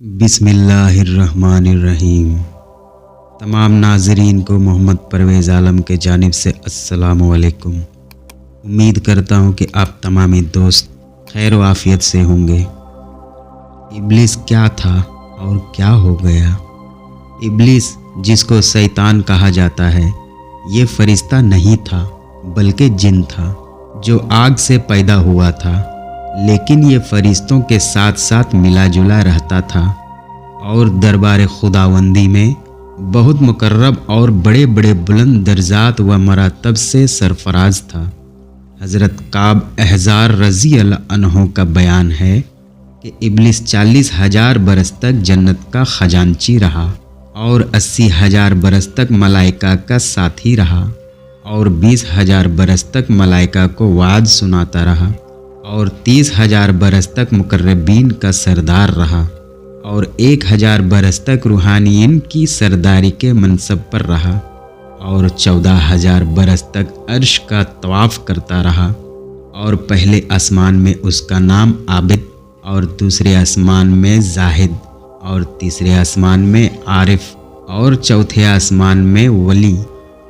بسم اللہ الرحمن الرحیم۔ تمام ناظرین کو محمد پرویز عالم کے جانب سے السلام علیکم۔ امید کرتا ہوں کہ آپ تمامی دوست خیر و عافیت سے ہوں گے۔ ابلیس کیا تھا اور کیا ہو گیا؟ ابلیس، جس کو شیطان کہا جاتا ہے، یہ فرشتہ نہیں تھا بلکہ جن تھا جو آگ سے پیدا ہوا تھا، لیکن یہ فرشتوں کے ساتھ ساتھ ملا جلا رہتا تھا اور دربار خداوندی میں بہت مقرب اور بڑے بڑے بلند درجات و مراتب سے سرفراز تھا۔ حضرت کعب احزار رضی اللہ عنہ کا بیان ہے کہ ابلیس 40,000 برس تک جنت کا خزانچی رہا اور 80,000 برس تک ملائکہ کا ساتھی رہا اور 20,000 برس تک ملائکہ کو وعد سناتا رہا اور 30,000 برس تک مقربین کا سردار رہا اور 1,000 برس تک روحانیین کی سرداری کے منصب پر رہا اور 14,000 برس تک عرش کا طواف کرتا رہا، اور پہلے آسمان میں اس کا نام عابد اور دوسرے آسمان میں زاہد اور تیسرے آسمان میں عارف اور چوتھے آسمان میں ولی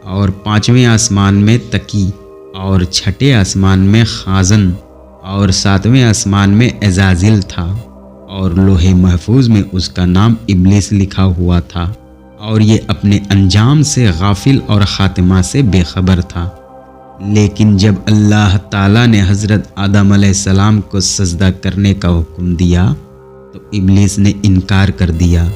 اور 5ویں آسمان میں تقی اور 6ٹھے آسمان میں خازن اور 7ویں آسمان میں عزازل تھا، اور لوح محفوظ میں اس کا نام ابلیس لکھا ہوا تھا، اور یہ اپنے انجام سے غافل اور خاتمہ سے بے خبر تھا۔ لیکن جب اللہ تعالیٰ نے حضرت آدم علیہ السلام کو سجدہ کرنے کا حکم دیا تو ابلیس نے انکار کر دیا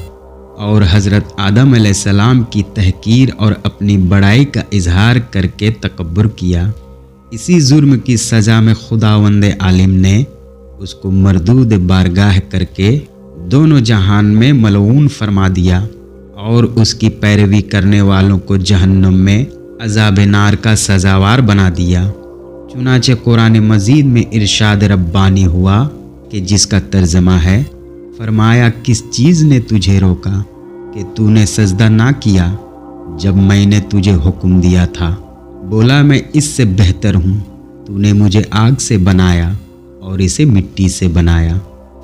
اور حضرت آدم علیہ السلام کی تحقیر اور اپنی بڑائی کا اظہار کر کے تکبر کیا۔ اسی جرم کی سزا میں خداوند عالم نے اس کو مردود بارگاہ کر کے دونوں جہان میں ملعون فرما دیا اور اس کی پیروی کرنے والوں کو جہنم میں عذاب نار کا سزاوار بنا دیا۔ چنانچہ قرآن مجید میں ارشاد ربانی ہوا کہ جس کا ترجمہ ہے، فرمایا کس چیز نے تجھے روکا کہ تو نے سجدہ نہ کیا جب میں نے تجھے حکم دیا تھا؟ بولا میں اس سے بہتر ہوں، تو نے مجھے آگ سے بنایا اور اسے مٹی سے بنایا۔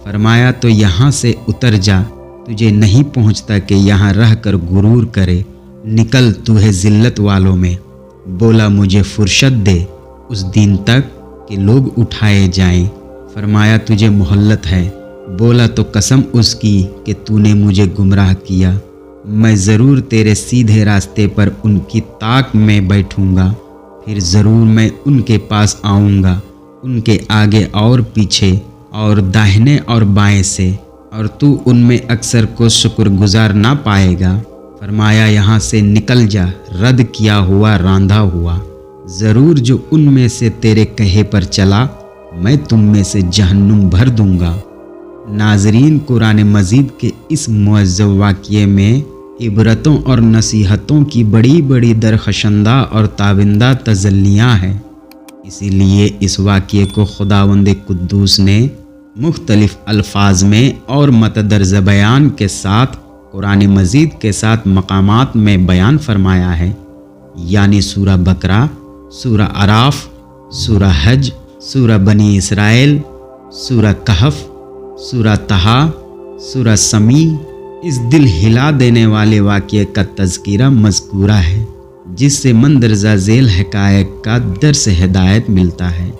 فرمایا تو یہاں سے اتر جا، تجھے نہیں پہنچتا کہ یہاں رہ کر غرور کرے، نکل تو ہے ذلت والوں میں۔ بولا مجھے فرصت دے اس دن تک کہ لوگ اٹھائے جائیں۔ فرمایا تجھے مہلت ہے۔ بولا تو قسم اس کی کہ تو نے مجھے گمراہ کیا، میں ضرور تیرے سیدھے راستے پر ان کی طاق میں بیٹھوں گا، پھر ضرور میں ان کے پاس آؤں گا، ان کے آگے اور پیچھے اور داہنے اور بائیں سے، اور تو ان میں اکثر کو شکر گزار نہ پائے گا۔ فرمایا یہاں سے نکل جا، رد کیا ہوا راندھا ہوا، ضرور جو ان میں سے تیرے کہے پر چلا میں تم میں سے جہنم بھر دوں گا۔ ناظرین، قرآن مجید کے اس معجزہ واقعے میں عبرتوں اور نصیحتوں کی بڑی بڑی درخشندہ اور تابندہ تجلیاں ہیں، اسی لیے اس واقعے کو خداوند قدوس نے مختلف الفاظ میں اور متدرج بیان کے ساتھ قرآن مجید کے ساتھ مقامات میں بیان فرمایا ہے، یعنی سورہ بقرہ، سورہ اعراف، سورہ حج، سورہ بنی اسرائیل، سورہ کہف، سورہ طٰہٰ، سورہ سمیع۔ اس دل ہلا دینے والے واقعے کا تذکرہ مذکورہ ہے، جس سے مندرجہ ذیل حقائق کا درس ہدایت ملتا ہے۔